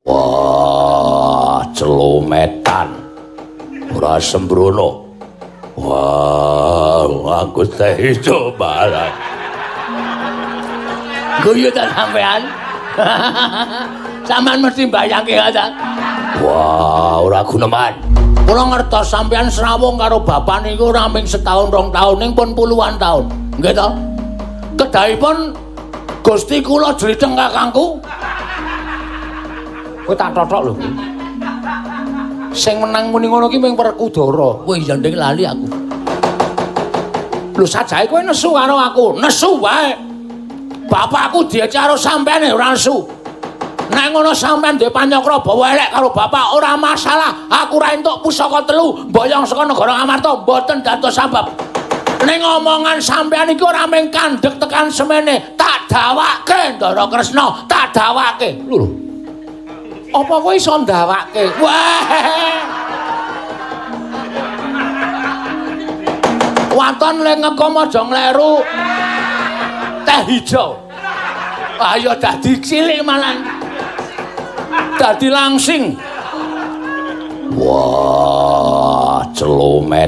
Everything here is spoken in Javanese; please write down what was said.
Wah, celometan. Ora sembrono. Wah, aku teh ijo barang. Guyu ta sampean? Sampean mesti mbayangke ta. Wah, ora guneman. Kula ngertos sampean srawung karo bapak niku ora mung setahun rong tahun ning pun puluhan tahun. Nggih to? Kedahipun Gusti kula jlitheng kakangku. Kowe tak totok lho. Sing menang muni ngono ki mung Werkudara. Wah, iya ndek lali aku. Lho sajae kowe nesu karo aku. Nesu wae. Bapakku diajar karo sampean ora nesu. Nek ngono sampean duwe panyakra bawa elek karo bapak ora masalah. Aku ra entuk pusaka 3 mboyong saka negara Amarta mboten dados sabab. Ning omongan sampean iki ora mung kandhek tekan semene. Tak dawake Ndara Kresna, tak dawake. Lho. Apa kowe iso ndawake? Wah. Waton le ngekom aja ngleru. Teh ijo. Ayo dadi cilik malah. Dadi langsing. Wah, celomet.